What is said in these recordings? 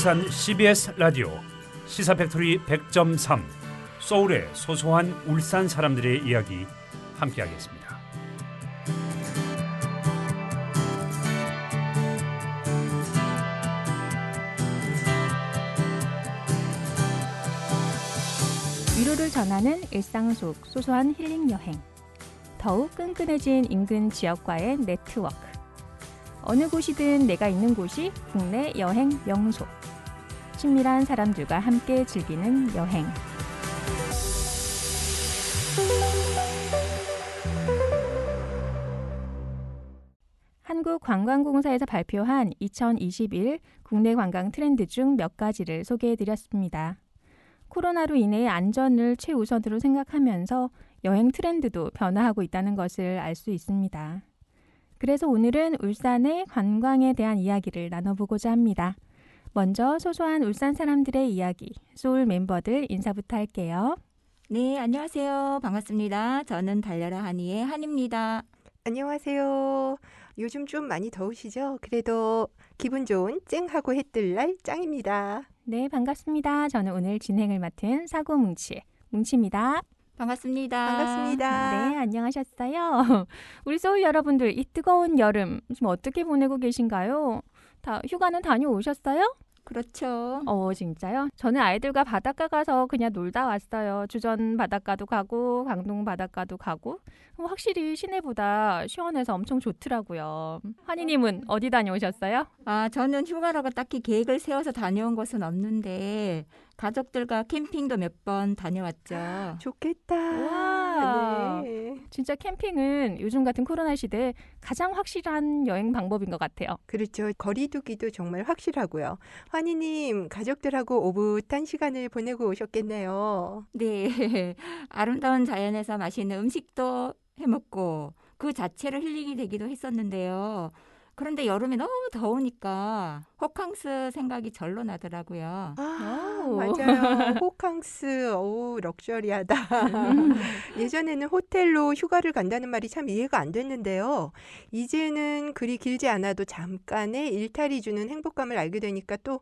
울산 CBS 라디오 시사팩토리 100.3 소울의 소소한 울산 사람들의 이야기 함께하겠습니다. 위로를 전하는 일상 속 소소한 힐링 여행. 더욱 끈끈해진 인근 지역과의 네트워크. 어느 곳이든 내가 있는 곳이 국내 여행 명소. 친밀한 사람들과 함께 즐기는 여행. 한국관광공사에서 발표한 2021 국내 관광 트렌드 중 몇 가지를 소개해드렸습니다. 코로나로 인해 안전을 최우선으로 생각하면서 여행 트렌드도 변화하고 있다는 것을 알 수 있습니다. 그래서 오늘은 울산의 관광에 대한 이야기를 나눠보고자 합니다. 먼저 소소한 울산 사람들의 이야기, 소울 멤버들 인사부터 할게요. 네, 안녕하세요. 반갑습니다. 저는 달려라 하니의 한입니다. 안녕하세요. 요즘 좀 많이 더우시죠? 그래도 기분 좋은 쨍하고 해뜰날 짱입니다. 네, 반갑습니다. 저는 오늘 진행을 맡은 사고뭉치, 뭉치입니다. 반갑습니다. 반갑습니다. 네, 안녕하셨어요. 우리 소울 여러분들, 이 뜨거운 여름 좀 어떻게 보내고 계신가요? 다 휴가는 다녀오셨어요? 그렇죠. 진짜요? 저는 아이들과 바닷가 가서 그냥 놀다 왔어요. 주전 바닷가도 가고 강동 바닷가도 가고 확실히 시내보다 시원해서 엄청 좋더라고요. 환희님은 어디 다녀오셨어요? 저는 휴가라고 딱히 계획을 세워서 다녀온 것은 없는데 가족들과 캠핑도 몇 번 다녀왔죠. 좋겠다. 와, 네. 진짜 캠핑은 요즘 같은 코로나 시대에 가장 확실한 여행 방법인 것 같아요. 그렇죠. 거리두기도 정말 확실하고요. 환희님, 가족들하고 오붓한 시간을 보내고 오셨겠네요. 네, 아름다운 자연에서 맛있는 음식도 해먹고 그 자체로 힐링이 되기도 했었는데요. 그런데 여름이 너무 더우니까 호캉스 생각이 절로 나더라고요. 오. 맞아요. 호캉스, 럭셔리하다. 예전에는 호텔로 휴가를 간다는 말이 참 이해가 안 됐는데요. 이제는 그리 길지 않아도 잠깐의 일탈이 주는 행복감을 알게 되니까 또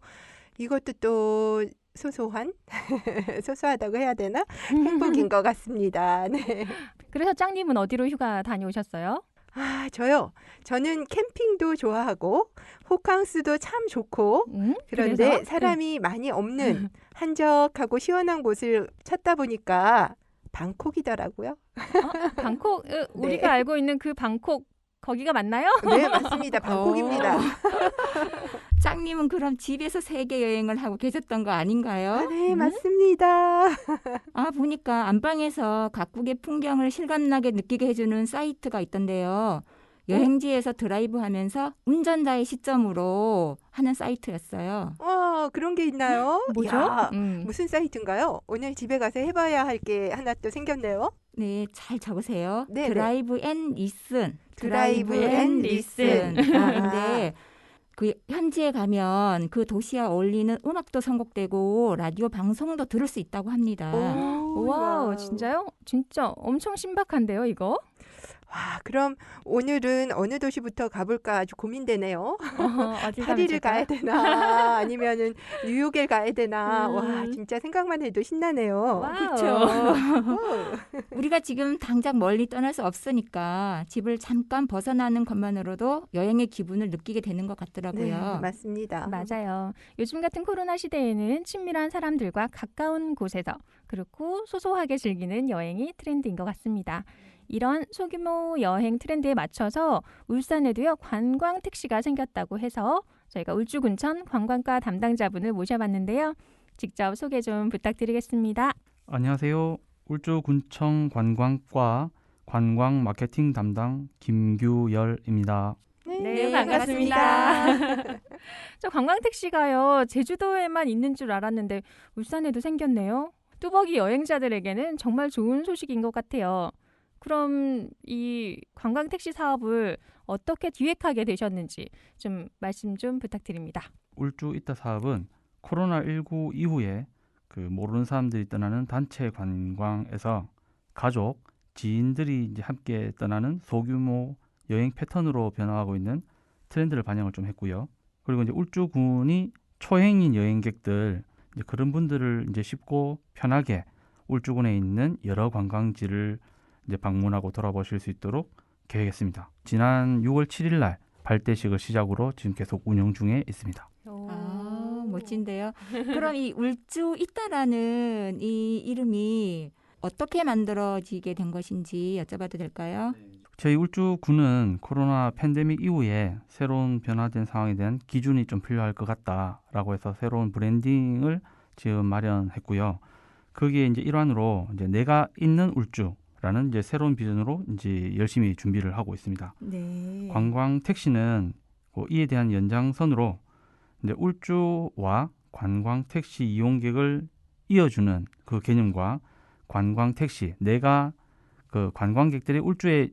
이것도 또 소소하다고 해야 되나? 행복인 것 같습니다. 네. 그래서 짱님은 어디로 휴가 다녀오셨어요? 저요. 저는 캠핑도 좋아하고 호캉스도 참 좋고 그런데 그래서? 사람이 많이 없는 한적하고 시원한 곳을 찾다 보니까 방콕이더라고요. 방콕, 우리가 네. 알고 있는 그 방콕 거기가 맞나요? 네, 맞습니다. 방콕입니다. 짱님은 그럼 집에서 세계 여행을 하고 계셨던 거 아닌가요? 네, 맞습니다. 보니까 안방에서 각국의 풍경을 실감나게 느끼게 해주는 사이트가 있던데요. 여행지에서 드라이브하면서 운전자의 시점으로 하는 사이트였어요. 그런 게 있나요? 뭐죠? 야, 무슨 사이트인가요? 오늘 집에 가서 해봐야 할 게 하나 또 생겼네요. 네, 잘 적으세요. 네, 드라이브 앤 리슨. 드라이브 앤 리슨. 근데 그 현지에 가면 그 도시와 어울리는 음악도 선곡되고 라디오 방송도 들을 수 있다고 합니다. 와우, 진짜요? 진짜 엄청 신박한데요, 이거? 와, 그럼 오늘은 어느 도시부터 가볼까 아주 고민되네요. 어디 파리를 가야 되나 아니면은 뉴욕에 가야 되나. 와, 진짜 생각만 해도 신나네요. 그렇죠. 우리가 지금 당장 멀리 떠날 수 없으니까 집을 잠깐 벗어나는 것만으로도 여행의 기분을 느끼게 되는 것 같더라고요. 네, 맞습니다. 맞아요. 요즘 같은 코로나 시대에는 친밀한 사람들과 가까운 곳에서 그렇고 소소하게 즐기는 여행이 트렌드인 것 같습니다. 이런 소규모 여행 트렌드에 맞춰서 울산에도요 관광 택시가 생겼다고 해서 저희가 울주군청 관광과 담당자분을 모셔봤는데요. 직접 소개 좀 부탁드리겠습니다. 안녕하세요. 울주군청 관광과 관광 마케팅 담당 김규열입니다. 네, 반갑습니다. 저 관광 택시가요 제주도에만 있는 줄 알았는데 울산에도 생겼네요. 뚜벅이 여행자들에게는 정말 좋은 소식인 것 같아요. 그럼 이 관광 택시 사업을 어떻게 기획하게 되셨는지 좀 말씀 좀 부탁드립니다. 울주 이따 사업은 코로나19 이후에 그 모르는 사람들이 떠나는 단체 관광에서 가족, 지인들이 이제 함께 떠나는 소규모 여행 패턴으로 변화하고 있는 트렌드를 반영을 좀 했고요. 그리고 이제 울주군이 초행인 여행객들 이제 그런 분들을 이제 쉽고 편하게 울주군에 있는 여러 관광지를 이제 방문하고 돌아보실 수 있도록 계획했습니다. 지난 6월 7일 날 발대식을 시작으로 지금 계속 운영 중에 있습니다. 아, 멋진데요. 그럼 이 울주 있다라는 이 이름이 어떻게 만들어지게 된 것인지 여쭤봐도 될까요? 저희 울주군은 코로나 팬데믹 이후에 새로운 변화된 상황에 대한 기준이 좀 필요할 것 같다라고 해서 새로운 브랜딩을 지금 마련했고요. 거기에 이제 일환으로 이제 내가 있는 울주라는 이제 새로운 비전으로 이제 열심히 준비를 하고 있습니다. 네. 관광 택시는 이에 대한 연장선으로 이제 울주와 관광 택시 이용객을 이어주는 그 개념과 관광 택시, 내가 그 관광객들이 울주에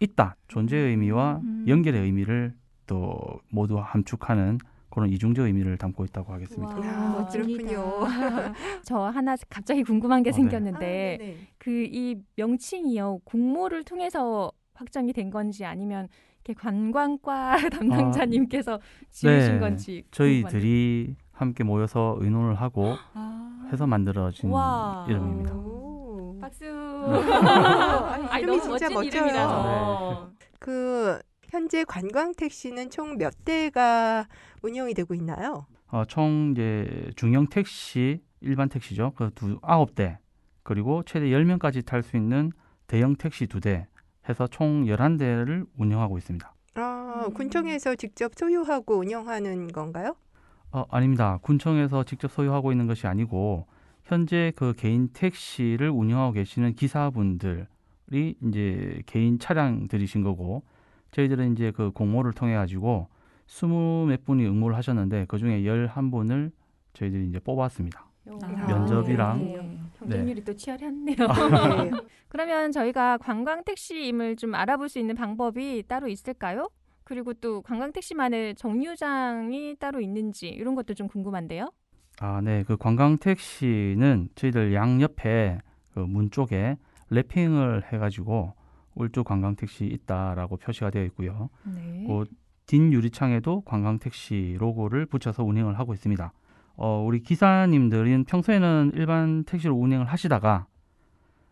있다 존재의 의미와 연결의 의미를 또 모두 함축하는 그런 이중적 의미를 담고 있다고 하겠습니다. 와, 멋집니다. 그렇군요. 저 하나 갑자기 궁금한 게 네. 생겼는데 네네. 그 이 명칭이요 공모를 통해서 확정이 된 건지 아니면 이렇게 관광과 담당자님께서 지으신 네. 건지 저희들이 함께 모여서 의논을 하고 아, 해서 만들어진 와. 이름입니다. 오. 박수. 아, 이름이 너무 진짜 멋진 멋져요. 이름이라서. 그 현재 관광 택시는 총 몇 대가 운영이 되고 있나요? 총 이제 중형 택시, 일반 택시죠. 그 9대 그리고 최대 10명까지 탈 수 있는 대형 택시 2대 해서 총 11대를 운영하고 있습니다. 아, 군청에서 직접 소유하고 운영하는 건가요? 아닙니다. 군청에서 직접 소유하고 있는 것이 아니고 현재 그 개인 택시를 운영하고 계시는 기사분들이 이제 개인 차량들이신 거고 저희들은 이제 그 공모를 통해 가지고 20몇 분이 응모를 하셨는데 그 중에 11분을 저희들이 이제 뽑았습니다. 면접이랑 네. 경쟁률이 또 치열했네요. 네. 그러면 저희가 관광 택시임을 좀 알아볼 수 있는 방법이 따로 있을까요? 그리고 또 관광 택시만의 정류장이 따로 있는지 이런 것도 좀 궁금한데요. 네. 그 관광 택시는 저희들 양옆에 그 문 쪽에 랩핑을 해가지고 울주 관광 택시 있다라고 표시가 되어 있고요. 네. 그 뒷 유리창에도 관광 택시 로고를 붙여서 운행을 하고 있습니다. 우리 기사님들은 평소에는 일반 택시로 운행을 하시다가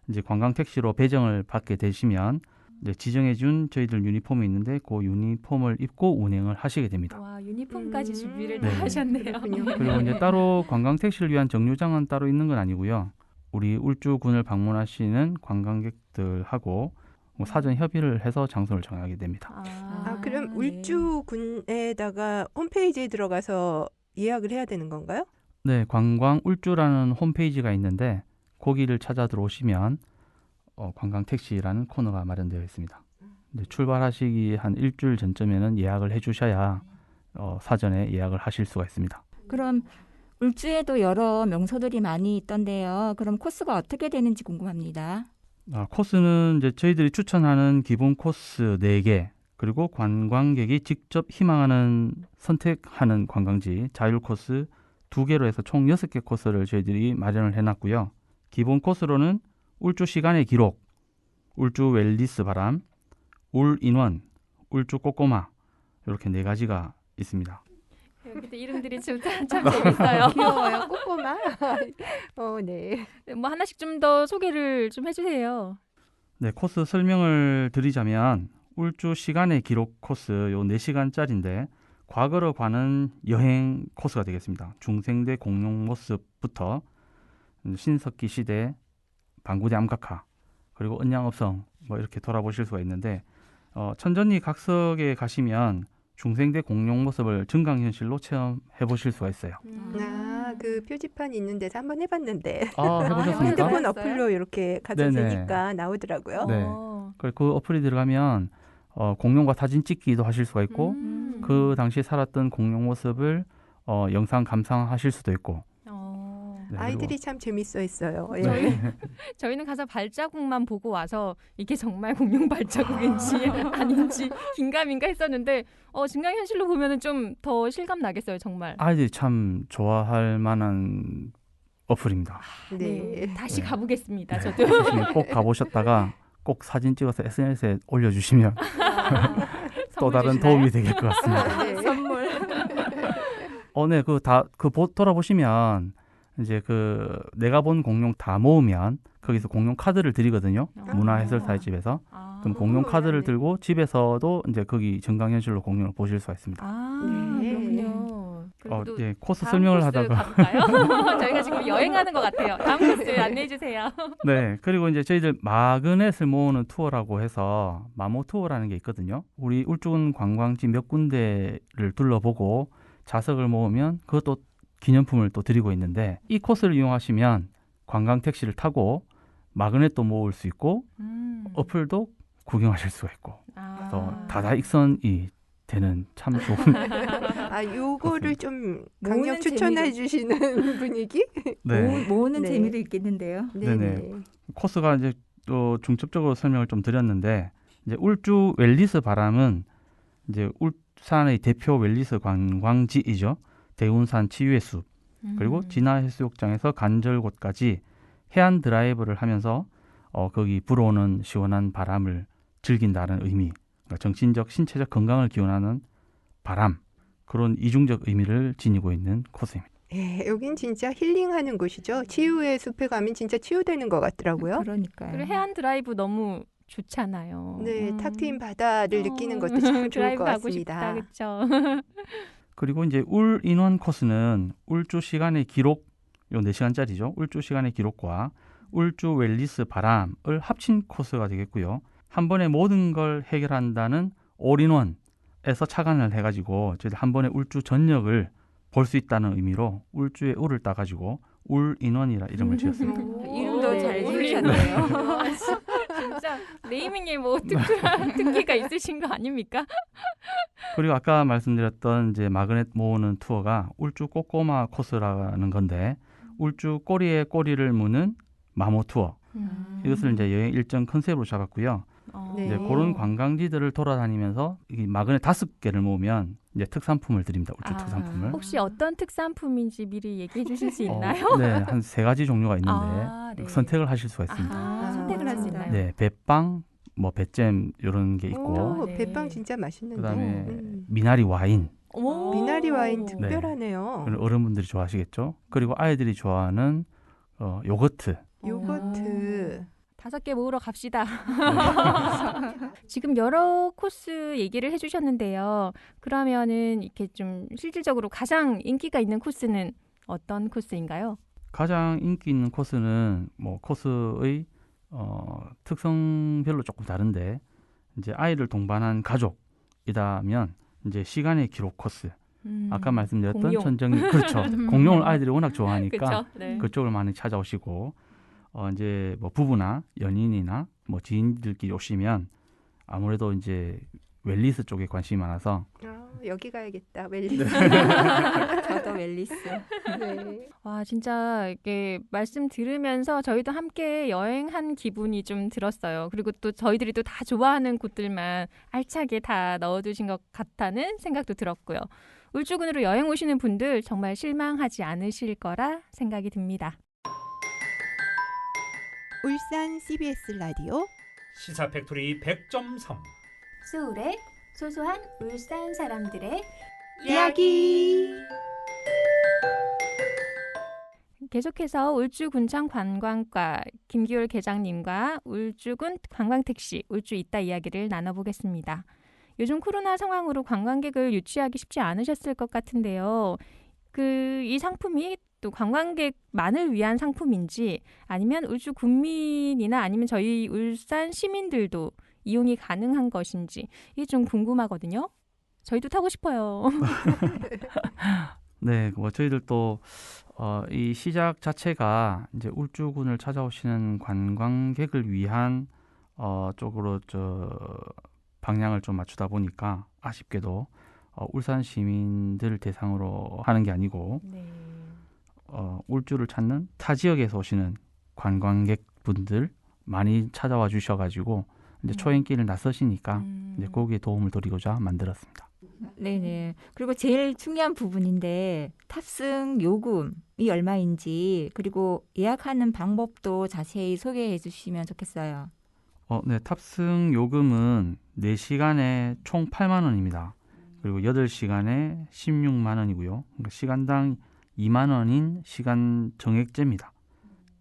이제 관광 택시로 배정을 받게 되시면 이제 지정해준 저희들 유니폼이 있는데 그 유니폼을 입고 운행을 하시게 됩니다. 와 유니폼까지 준비를 네. 다 하셨네요. 그렇군요. 그리고 이제 따로 관광 택시를 위한 정류장은 따로 있는 건 아니고요. 우리 울주군을 방문하시는 관광객들하고 뭐 사전 협의를 해서 장소를 정하게 됩니다. 아, 그럼 네. 울주군에다가 홈페이지에 들어가서 예약을 해야 되는 건가요? 네, 관광 울주라는 홈페이지가 있는데 거기를 찾아 들어오시면 관광 택시라는 코너가 마련되어 있습니다. 이제 출발하시기 한 일주일 전쯤에는 예약을 해주셔야 사전에 예약을 하실 수가 있습니다. 그럼 울주에도 여러 명소들이 많이 있던데요. 그럼 코스가 어떻게 되는지 궁금합니다. 코스는 이제 저희들이 추천하는 기본 코스 4개 그리고 관광객이 직접 희망하는 선택하는 관광지 자율 코스 2개로 해서 총 6개 코스를 저희들이 마련을 해놨고요. 기본 코스로는 울주 시간의 기록, 울주 웰리스 바람, 울 인원, 울주 꼬꼬마 이렇게 4가지가 있습니다. 근데 이름들이 참 재밌어요. 귀여워요. 꼬꼬마. 네. 뭐 하나씩 좀 더 소개를 좀 해주세요. 네, 코스 설명을 드리자면 울주 시간의 기록 코스 요 4시간짜리인데 과거로 가는 여행 코스가 되겠습니다. 중생대 공룡 모습부터 신석기 시대 방구대 암각화 그리고 은양업성 뭐 이렇게 돌아보실 수가 있는데 천전리 각석에 가시면 중생대 공룡 모습을 증강현실로 체험해 보실 수가 있어요. 아, 그 표지판 있는 데서 한번 해봤는데 해보셨습니까? 핸드폰 해보셨어요? 어플로 이렇게 가서 네네. 되니까 나오더라고요. 네. 그 어플이 들어가면 공룡과 사진 찍기도 하실 수가 있고 그 당시 살았던 공룡 모습을 영상 감상하실 수도 있고 네, 아이들이 참 재밌어했어요. 예. 저희는 가서 발자국만 보고 와서 이게 정말 공룡 발자국인지 아닌지 긴가민가 했었는데 증강현실로 보면은 좀 더 실감 나겠어요, 정말. 아이들이 참 좋아할 만한 어플입니다. 네. 다시 네. 가보겠습니다. 네, 저도. 나중에 꼭 가보셨다가 꼭 사진 찍어서 SNS에 올려주시면 또 선물 다른 주시나요? 도움이 되길 것 같습니다. 네. 선물. 네, 돌아보시면 이제 내가 본 공룡 다 모으면 거기서 공룡 카드를 드리거든요. 문화해설사의 집에서. 그럼 공룡 카드를 네. 들고 집에서도 이제 거기 정강현실로 공룡을 보실 수가 있습니다. 네. 그렇군요. 그리고 예, 코스 다음 설명을 코스 하다가 가볼까요? 저희가 지금 여행하는 것 같아요. 다음 코스 안내해 주세요. 네, 그리고 이제 저희들 마그넷을 모으는 투어라고 해서 마모 투어라는 게 있거든요. 우리 울주군 관광지 몇 군데를 둘러보고 자석을 모으면 그것도 기념품을 또 드리고 있는데 이 코스를 이용하시면 관광 택시를 타고 마그넷도 모을 수 있고 어플도 구경하실 수가 있고 그래서 다다익선이 되는 참 좋은 요거를 좀 모으는 강력 추천해 재미도- 주시는 분위기? 네. 모으는 네. 재미도 있겠는데요. 네네. 코스가 이제 또 중첩적으로 설명을 좀 드렸는데 이제 울주 웰리스 바람은 이제 울산의 대표 웰리스 관광지이죠. 대운산 치유의 숲 그리고 진화해수욕장에서 간절곶까지 해안 드라이브를 하면서 거기 불어오는 시원한 바람을 즐긴다는 의미, 그러니까 정신적, 신체적 건강을 기원하는 바람 그런 이중적 의미를 지니고 있는 코스입니다. 예, 여긴 진짜 힐링하는 곳이죠. 치유의 숲에 가면 진짜 치유되는 것 같더라고요. 그러니까요. 그리고 해안 드라이브 너무 좋잖아요. 네, 탁 트인 바다를 느끼는 것도 참 좋을 드라이브 것 가고 같습니다. 싶다, 그렇죠. 그리고 이제 울 인원 코스는 울주 시간의 기록 요 4시간짜리죠. 울주 시간의 기록과 울주 웰리스 바람을 합친 코스가 되겠고요. 한 번에 모든 걸 해결한다는 올인원에서 착안을 해가지고 저희들 한 번에 울주 전역을 볼 수 있다는 의미로 울주에 울을 따가지고 울인원이라 이름을 지었습니다. 이름도 네. 잘 지으셨네요. 진짜 네이밍에 뭐 특별한 특기가 있으신 거 아닙니까? 그리고 아까 말씀드렸던 이제 마그넷 모으는 투어가 울주 꼬꼬마 코스라는 건데 울주 꼬리에 꼬리를 무는 마모 투어 이것을 이제 여행 일정 컨셉으로 잡았고요. 네. 이제 그런 관광지들을 돌아다니면서 이 마그넷 5개를 모으면 이제 특산품을 드립니다. 울주 특산품을. 혹시 어떤 특산품인지 미리 얘기해 주실 수 있나요? 네, 한 3가지 종류가 있는데 네. 선택을 하실 수가 있습니다. 선택을 할 수 있나요? 네, 배빵, 뭐 배잼 이런 게 있고 오, 네. 배빵 진짜 맛있는데. 그다음에 미나리 와인, 오. 미나리 와인 특별하네요. 그리고 어른분들이 좋아하시겠죠. 그리고 아이들이 좋아하는 요거트. 요거트. 5개 모으러 갑시다. 지금 여러 코스 얘기를 해주셨는데요. 그러면은 이렇게 좀 실질적으로 가장 인기가 있는 코스는 어떤 코스인가요? 가장 인기 있는 코스는 뭐 코스의 특성별로 조금 다른데 이제 아이를 동반한 가족이다면 이제 시간의 기록 코스. 아까 말씀드렸던 공룡. 천정리 그렇죠. 공룡을 아이들이 워낙 좋아하니까 그렇죠. 네. 그쪽을 많이 찾아오시고 이제 뭐 부부나 연인이나 뭐 지인들끼리 오시면 아무래도 이제 웰리스 쪽에 관심이 많아서 여기 가야겠다. 웰리스. 저도 웰리스. 네. 와, 진짜 이게 말씀 들으면서 저희도 함께 여행한 기분이 좀 들었어요. 그리고 또 저희들이 또 다 좋아하는 곳들만 알차게 다 넣어두신 것 같다는 생각도 들었고요. 울주군으로 여행 오시는 분들 정말 실망하지 않으실 거라 생각이 듭니다. 울산 CBS 라디오 시사 팩토리 100.3 소울의 소소한 울산 사람들의 이야기. 계속해서 울주군청 관광과 김기율 계장님과 울주군 관광택시 울주 있다 이야기를 나눠보겠습니다. 요즘 코로나 상황으로 관광객을 유치하기 쉽지 않으셨을 것 같은데요. 이 상품이 또 관광객만을 위한 상품인지 아니면 울주 군민이나 아니면 저희 울산 시민들도 이용이 가능한 것인지 이게 좀 궁금하거든요. 저희도 타고 싶어요. 네, 뭐 저희들도 이 시작 자체가 이제 울주군을 찾아오시는 관광객을 위한 쪽으로 방향을 좀 맞추다 보니까 아쉽게도 울산 시민들 대상으로 하는 게 아니고 네. 울주를 찾는 타 지역에서 오시는 관광객분들 많이 찾아와 주셔가지고 이제 초행길을 나서시니까 이제 거기에 도움을 드리고자 만들었습니다. 네네. 그리고 제일 중요한 부분인데 탑승 요금이 얼마인지 그리고 예약하는 방법도 자세히 소개해 주시면 좋겠어요. 네, 탑승 요금은 4시간에 총 8만 원입니다. 그리고 8시간에 16만 원이고요. 그러니까 시간당 2만 원인 시간 정액제입니다.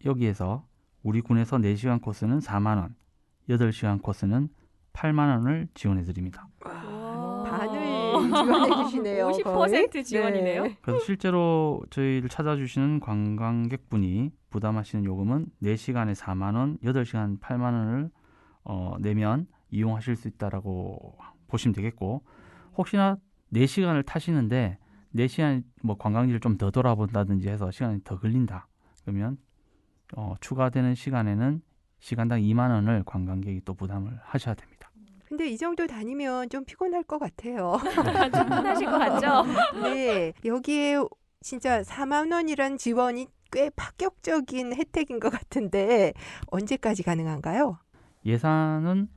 여기에서 우리 군에서 4시간 코스는 4만 원, 8시간 코스는 8만 원을 지원해 드립니다. 반을 지원해 주시네요. 50% 지원이네요. 네. 그래서 실제로 저희를 찾아주시는 관광객분이 부담하시는 요금은 4시간에 4만 원, 8시간 8만 원을 내면 이용하실 수 있다라고 보시면 되겠고, 혹시나 4시간을 타시는데 4시간 뭐 관광지를 좀 더 돌아본다든지 해서 시간이 더 걸린다. 그러면 추가되는 시간에는 시간당 2만 원을 관광객이 또 부담을 하셔야 됩니다. 근데 이 정도 다니면 좀 피곤할 것 같아요. 충분하실 것 같죠? 네, 여기에 진짜 4만 원이란 지원이 꽤 파격적인 혜택인 것 같은데 언제까지 가능한가요? 예산은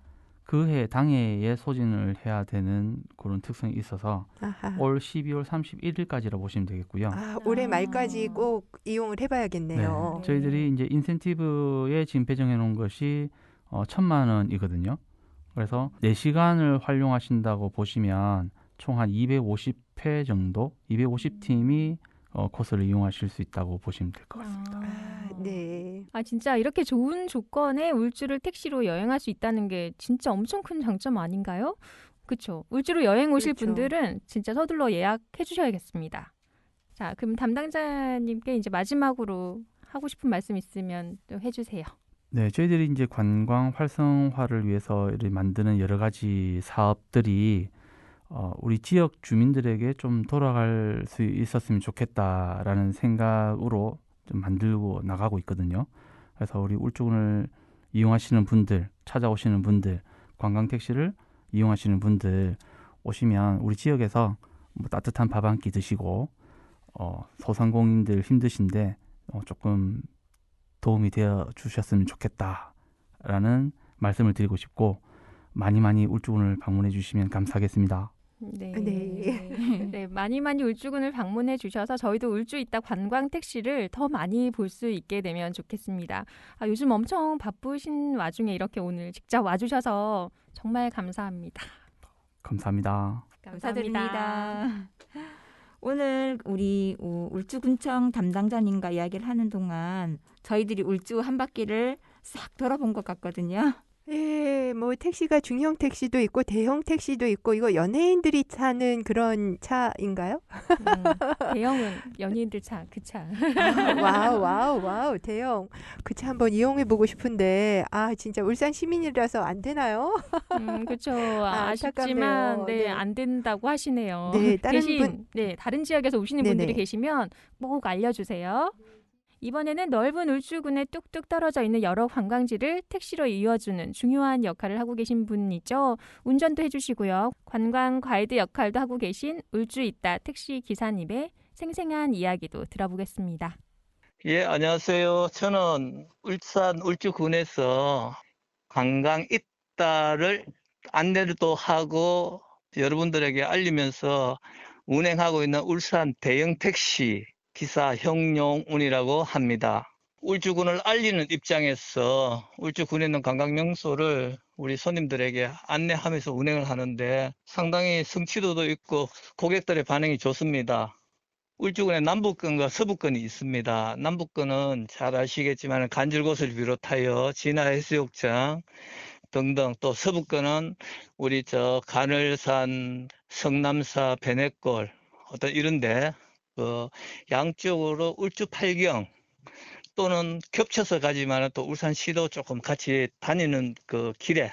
그 해 당해에 소진을 해야 되는 그런 특성이 있어서 아하. 올 12월 31일까지라 보시면 되겠고요. 올해 말까지 꼭 이용을 해봐야겠네요. 네, 저희들이 이제 인센티브에 지금 배정해 놓은 것이 1,000만 원이거든요. 그래서 4시간을 활용하신다고 보시면 총 한 250회 정도, 250팀이 코스를 이용하실 수 있다고 보시면 될 것 같습니다. 네. 진짜 이렇게 좋은 조건에 울주를 택시로 여행할 수 있다는 게 진짜 엄청 큰 장점 아닌가요? 그렇죠. 울주로 여행 오실 그렇죠. 분들은 진짜 서둘러 예약해 주셔야겠습니다. 자, 그럼 담당자님께 이제 마지막으로 하고 싶은 말씀 있으면 또 해주세요. 네, 저희들이 이제 관광 활성화를 위해서 이렇게 만드는 여러 가지 사업들이 우리 지역 주민들에게 좀 돌아갈 수 있었으면 좋겠다라는 생각으로 좀 만들고 나가고 있거든요. 그래서 우리 울주군을 이용하시는 분들, 찾아오시는 분들, 관광 택시를 이용하시는 분들 오시면 우리 지역에서 뭐 따뜻한 밥 한 끼 드시고 소상공인들 힘드신데 조금 도움이 되어 주셨으면 좋겠다라는 말씀을 드리고 싶고, 많이 울주군을 방문해 주시면 감사하겠습니다. 네. 네. 네, 많이 울주군을 방문해 주셔서 저희도 울주 있다 관광 택시를 더 많이 볼 수 있게 되면 좋겠습니다. 요즘 엄청 바쁘신 와중에 이렇게 오늘 직접 와주셔서 정말 감사합니다. 감사합니다. 감사드립니다. 오늘 우리 울주군청 담당자님과 이야기를 하는 동안 저희들이 울주 한 바퀴를 싹 돌아본 것 같거든요. 예, 뭐 택시가 중형 택시도 있고 대형 택시도 있고 이거 연예인들이 타는 그런 차인가요? 대형은 연예인들 차, 그 차. 와우, 대형. 그 차 한번 이용해 보고 싶은데 진짜 울산 시민이라서 안 되나요? 그렇죠. 안타깝네요. 아쉽지만 네. 안 된다고 하시네요. 네, 다른 대신 다른 지역에서 오시는 네네. 분들이 계시면 꼭 알려주세요. 이번에는 넓은 울주군에 뚝뚝 떨어져 있는 여러 관광지를 택시로 이어주는 중요한 역할을 하고 계신 분이죠. 운전도 해주시고요. 관광 가이드 역할도 하고 계신 울주 있다 택시 기사님의 생생한 이야기도 들어보겠습니다. 예, 안녕하세요. 저는 울산 울주군에서 관광 있다를 안내를 또 하고 여러분들에게 알리면서 운행하고 있는 울산 대형 택시 기사 형용운이라고 합니다. 울주군을 알리는 입장에서 울주군에 있는 관광 명소를 우리 손님들에게 안내하면서 운행을 하는데 상당히 성취도도 있고 고객들의 반응이 좋습니다. 울주군에 남북권과 서북권이 있습니다. 남북권은 잘 아시겠지만 간질곶을 비롯하여 진화해수욕장 등등, 또 서북권은 우리 간을산, 성남사, 베내골 이런데 양쪽으로 울주 팔경 또는 겹쳐서 가지만 또 울산시도 조금 같이 다니는 그 길에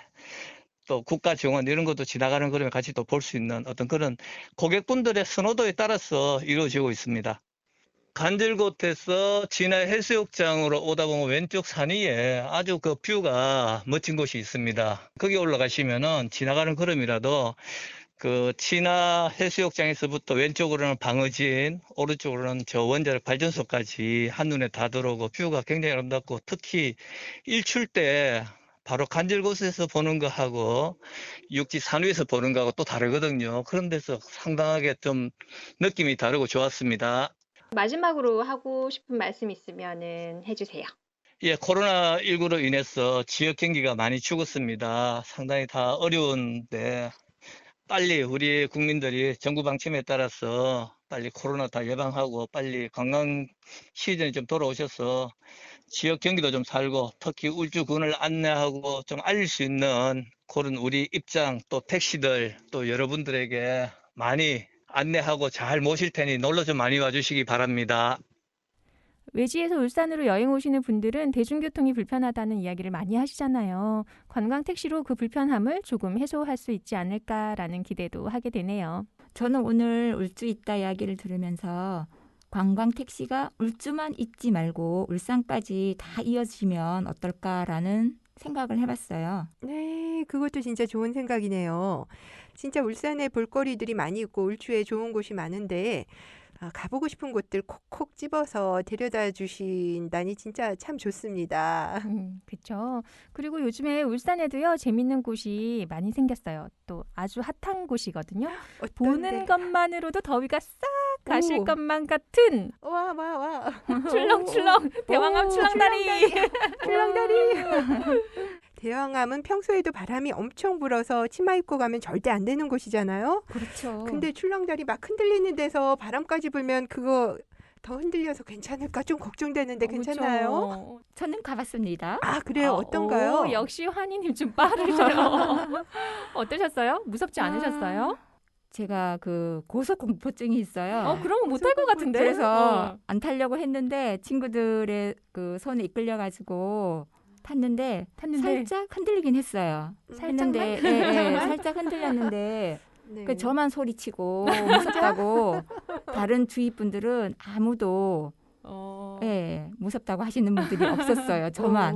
또 국가정원 이런 것도 지나가는 걸음에 같이 또 볼 수 있는 그런 고객분들의 선호도에 따라서 이루어지고 있습니다. 간질곶에서 진화해수욕장으로 오다 보면 왼쪽 산 위에 아주 그 뷰가 멋진 곳이 있습니다. 거기 올라가시면은 지나가는 걸음이라도 그 진화해수욕장에서부터 왼쪽으로는 방어진, 오른쪽으로는 저 원자력 발전소까지 한눈에 다 들어오고 뷰가 굉장히 아름답고, 특히 일출 때 바로 간질곶에서 보는 거하고 육지 산 위에서 보는 거하고 또 다르거든요. 그런 데서 상당하게 좀 느낌이 다르고 좋았습니다. 마지막으로 하고 싶은 말씀 있으면 해주세요. 예, 코로나19로 인해서 지역 경기가 많이 죽었습니다. 상당히 다 어려운데 빨리 우리 국민들이 정부 방침에 따라서 빨리 코로나 다 예방하고 빨리 관광 시즌이 좀 돌아오셔서 지역 경기도 좀 살고 특히 울주군을 안내하고 좀 알릴 수 있는 그런 우리 입장 또 택시들 또 여러분들에게 많이 안내하고 잘 모실 테니 놀러 좀 많이 와주시기 바랍니다. 외지에서 울산으로 여행 오시는 분들은 대중교통이 불편하다는 이야기를 많이 하시잖아요. 관광 택시로 그 불편함을 조금 해소할 수 있지 않을까라는 기대도 하게 되네요. 저는 오늘 울주 있다 이야기를 들으면서 관광 택시가 울주만 있지 말고 울산까지 다 이어지면 어떨까라는 생각을 해봤어요. 네, 그것도 진짜 좋은 생각이네요. 진짜 울산에 볼거리들이 많이 있고 울주에 좋은 곳이 많은데 가보고 싶은 곳들 콕콕 집어서 데려다 주신다니 진짜 참 좋습니다. 그렇죠. 그리고 요즘에 울산에도요 재밌는 곳이 많이 생겼어요. 또 아주 핫한 곳이거든요. 보는 것만으로도 더위가 싹 가실 오. 것만 같은 와. 출렁출렁 대왕암 오, 출렁다리. 출렁다리. 대왕암은 평소에도 바람이 엄청 불어서 치마 입고 가면 절대 안 되는 곳이잖아요. 그렇죠. 근데 출렁다리 막 흔들리는 데서 바람까지 불면 그거 더 흔들려서 괜찮을까 좀 걱정되는데 괜찮나요? 그렇죠. 저는 가봤습니다. 아, 그래요? 어떤가요? 오, 역시 환희님 좀 빠르셔요. 어떠셨어요? 무섭지 않으셨어요? 제가 그 고소공포증이 있어요. 그러면 못할 것 같은데. 그래서 안 타려고 했는데 친구들의 그 손에 이끌려가지고 탔는데 살짝 흔들리긴 했어요. 했는데 살짝 흔들렸는데 네. 그 저만 소리치고 무섭다고 다른 주위 분들은 아무도 무섭다고 하시는 분들이 없었어요. 저만.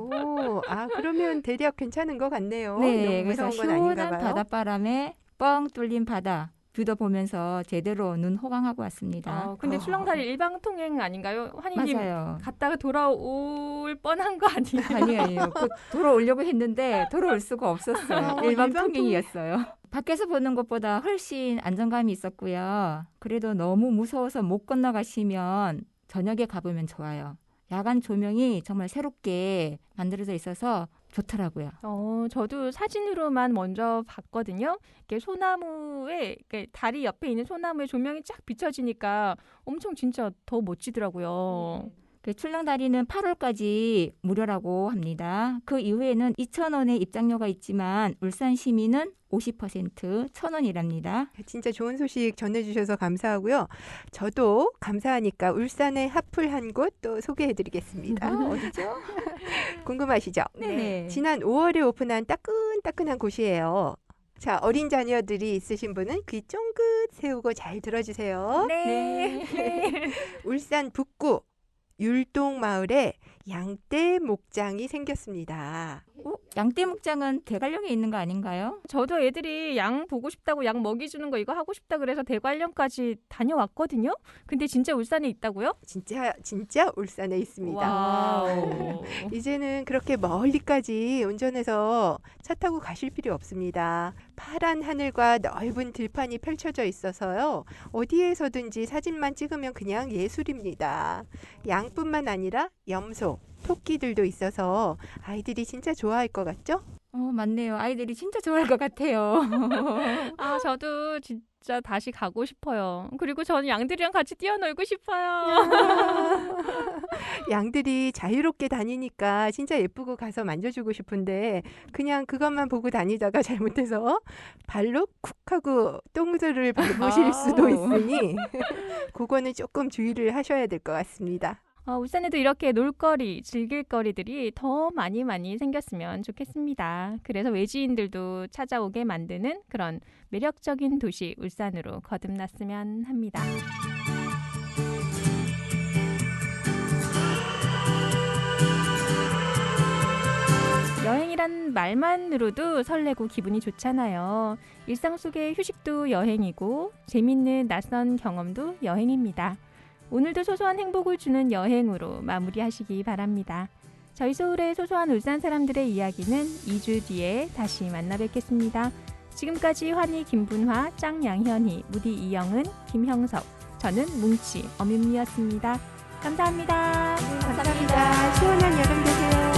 그러면 대략 괜찮은 것 같네요. 네, 너무 그래서 무서운 건 아닌가 시원한 봐요. 바닷바람에 뻥 뚫린 바다 뷰도 보면서 제대로 눈 호강하고 왔습니다. 근데 출렁다리 일방통행 아닌가요? 환희님 맞아요. 갔다가 돌아올 뻔한 거 아니에요? 아니에요. 그 돌아오려고 했는데 돌아올 수가 없었어요. 일방통행이었어요. 밖에서 보는 것보다 훨씬 안정감이 있었고요. 그래도 너무 무서워서 못 건너가시면 저녁에 가보면 좋아요. 야간 조명이 정말 새롭게 만들어져 있어서 좋더라고요. 저도 사진으로만 먼저 봤거든요. 이렇게 소나무에 이렇게 다리 옆에 있는 소나무에 조명이 쫙 비춰지니까 엄청 진짜 더 멋지더라고요. 출렁다리는 8월까지 무료라고 합니다. 그 이후에는 2,000원의 입장료가 있지만 울산 시민은 50% 1,000원이랍니다. 진짜 좋은 소식 전해주셔서 감사하고요. 저도 감사하니까 울산의 핫플한 곳 또 소개해드리겠습니다. 어디죠? 궁금하시죠? 네. 지난 5월에 오픈한 따끈따끈한 곳이에요. 자, 어린 자녀들이 있으신 분은 귀 쫑긋 세우고 잘 들어주세요. 네. 울산 북구 율동 마을에 양떼 목장이 생겼습니다. 양떼 목장은 대관령에 있는 거 아닌가요? 저도 애들이 양 보고 싶다고 양 먹이 주는 거 이거 하고 싶다 그래서 대관령까지 다녀왔거든요. 근데 진짜 울산에 있다고요? 진짜 울산에 있습니다. 와우. 이제는 그렇게 멀리까지 운전해서 차 타고 가실 필요 없습니다. 파란 하늘과 넓은 들판이 펼쳐져 있어서요. 어디에서든지 사진만 찍으면 그냥 예술입니다. 양뿐만 아니라 염소, 토끼들도 있어서 아이들이 진짜 좋아할 것 같죠? 맞네요. 아이들이 진짜 좋아할 것 같아요. 저도 진짜 다시 가고 싶어요. 그리고 저는 양들이랑 같이 뛰어놀고 싶어요. 양들이 자유롭게 다니니까 진짜 예쁘고 가서 만져주고 싶은데 그냥 그것만 보고 다니다가 잘못해서 발로 쿡 하고 똥들을 밟으실 수도 있으니 그거는 조금 주의를 하셔야 될 것 같습니다. 울산에도 이렇게 놀거리, 즐길 거리들이 더 많이 생겼으면 좋겠습니다. 그래서 외지인들도 찾아오게 만드는 그런 매력적인 도시 울산으로 거듭났으면 합니다. 여행이란 말만으로도 설레고 기분이 좋잖아요. 일상 속의 휴식도 여행이고 재밌는 낯선 경험도 여행입니다. 오늘도 소소한 행복을 주는 여행으로 마무리하시기 바랍니다. 저희 소울의 소소한 울산 사람들의 이야기는 2주 뒤에 다시 만나 뵙겠습니다. 지금까지 환희, 김분화, 짱양현희, 무디 이영은, 김형석, 저는 뭉치, 엄윤미였습니다. 감사합니다. 감사합니다. 시원한 여름 되세요.